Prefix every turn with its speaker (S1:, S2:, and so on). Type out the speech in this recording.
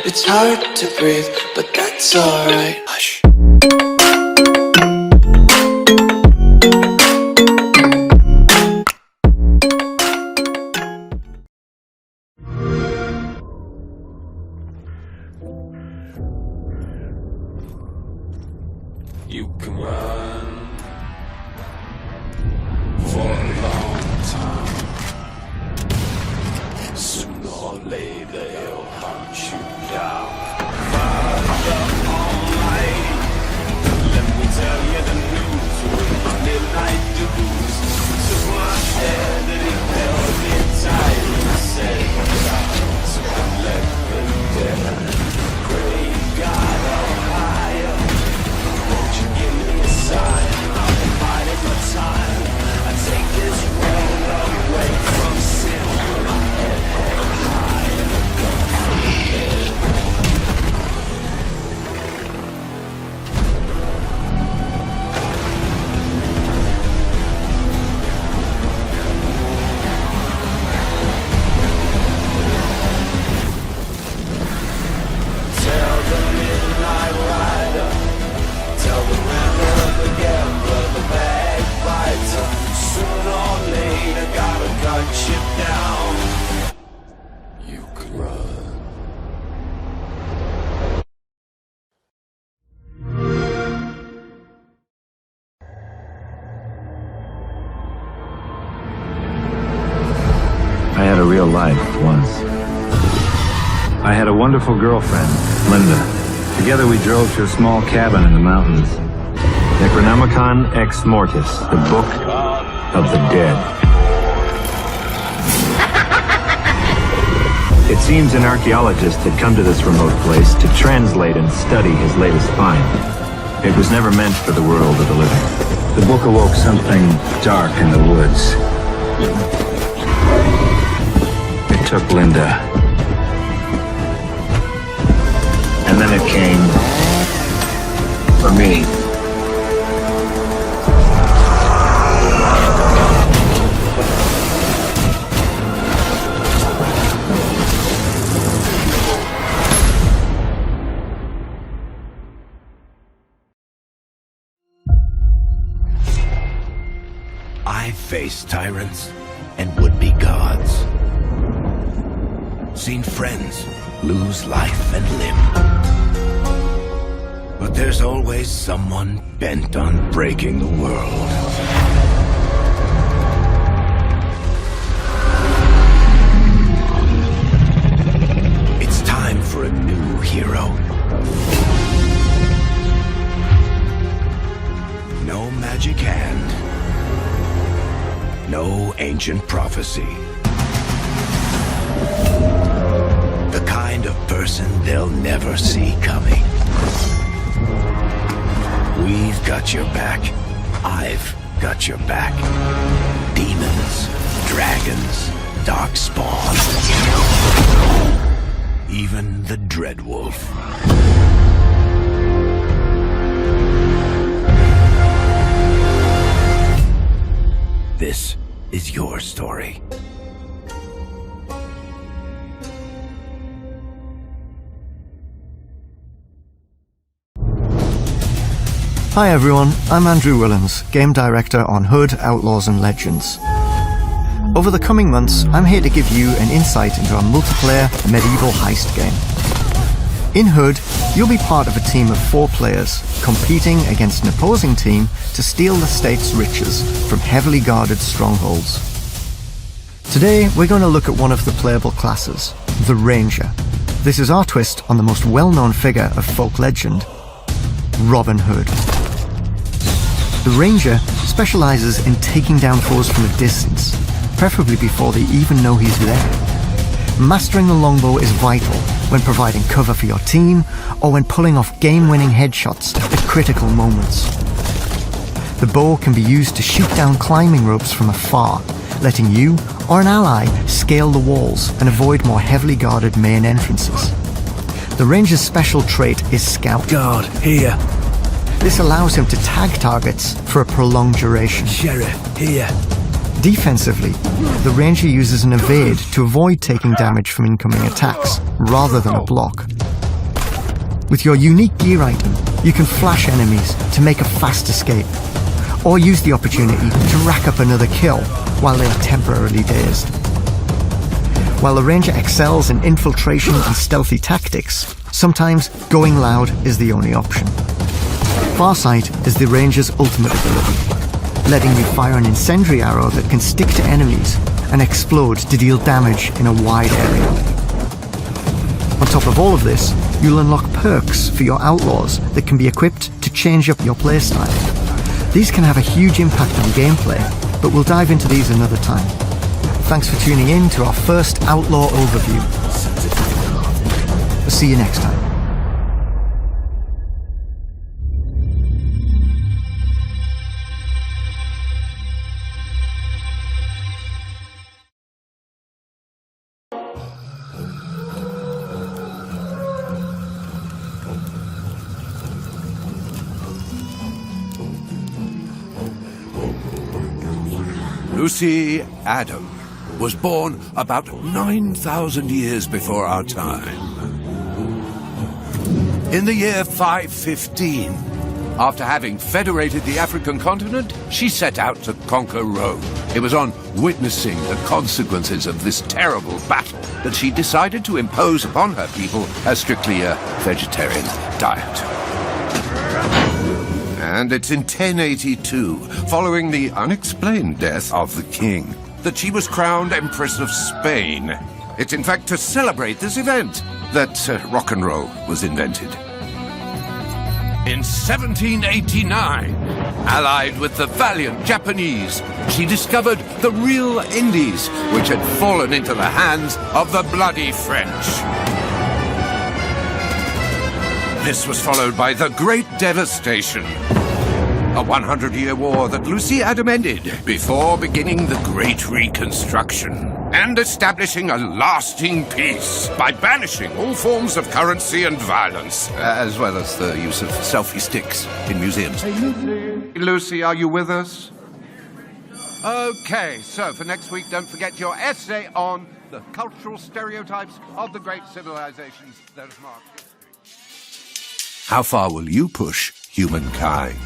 S1: It's hard to breathe, but that's alright. Hush.
S2: You can run for a long time. Sooner or later he'll hunt you down. Father Almighty, let me tell you the news with my midnight dues. Took my head and he held me tight and said, "So let me dead. Great God up higher, won't you give me a sign? I'm biding my time. I take this world away from sin with my head held high and a gun from the head." Tell the midnight rider, tell the river, the gambler, the backbiter, sooner or later gotta cut you down. You could run.
S3: I had a real life once. I had a wonderful girlfriend, Linda. Together we drove to a small cabin in the mountains. Necronomicon Ex Mortis, the Book of the Dead. It seems an archaeologist had come to this remote place to translate and study his latest find. It was never meant for the world of the living. The book awoke something dark in the woods. It took Linda. And then it came for me.
S4: I've faced tyrants and would-be gods. Seen friends lose life and limb. But there's always someone bent on breaking the world. It's time for a new hero. No magic hand. No ancient prophecy. The kind of person they'll never see coming. We've got your back. I've got your back. Demons, dragons, darkspawn. Even the Dreadwolf. This is your story.
S5: Hi everyone, I'm Andrew Willens, Game Director on Hood, Outlaws and Legends. Over the coming months, I'm here to give you an insight into our multiplayer medieval heist game. In Hood, you'll be part of a team of 4 players, competing against an opposing team to steal the state's riches from heavily guarded strongholds. Today, we're going to look at one of the playable classes, the Ranger. This is our twist on the most well-known figure of folk legend, Robin Hood. The Ranger specializes in taking down foes from a distance, preferably before they even know he's there. Mastering the longbow is vital when providing cover for your team or when pulling off game-winning headshots at critical moments. The bow can be used to shoot down climbing ropes from afar, letting you or an ally scale the walls and avoid more heavily guarded main entrances. The Ranger's special trait is Scout.
S4: Guard, here.
S5: This allows him to tag targets for a prolonged duration.
S4: Sheriff, here.
S5: Defensively, the Ranger uses an evade to avoid taking damage from incoming attacks, rather than a block. With your unique gear item, you can flash enemies to make a fast escape, or use the opportunity to rack up another kill while they are temporarily dazed. While the Ranger excels in infiltration and stealthy tactics, sometimes going loud is the only option. Farsight is the Ranger's ultimate ability, letting you fire an incendiary arrow that can stick to enemies and explode to deal damage in a wide area. On top of all of this, you'll unlock perks for your Outlaws that can be equipped to change up your playstyle. These can have a huge impact on gameplay, but we'll dive into these another time. Thanks for tuning in to our first Outlaw overview. We'll see you next time.
S4: Lucy Adam was born about 9,000 years before our time. In the year 515, after having federated the African continent, she set out to conquer Rome. It was on witnessing the consequences of this terrible battle that she decided to impose upon her people a strictly vegetarian diet. And it's in 1082, following the unexplained death of the king, that she was crowned Empress of Spain. It's in fact to celebrate this event that rock and roll was invented. In 1789, allied with the valiant Japanese, she discovered the real Indies, which had fallen into the hands of the bloody French. This was followed by the Great Devastation, a 100-year war that Lucy Adam ended before beginning the Great Reconstruction and establishing a lasting peace by banishing all forms of currency and violence, as well as the use of selfie sticks in museums. Hey, Lucy. Lucy, are you with us? Okay, so for next week, don't forget your essay on the cultural stereotypes of the great civilizations that have marked history. How far will you push humankind?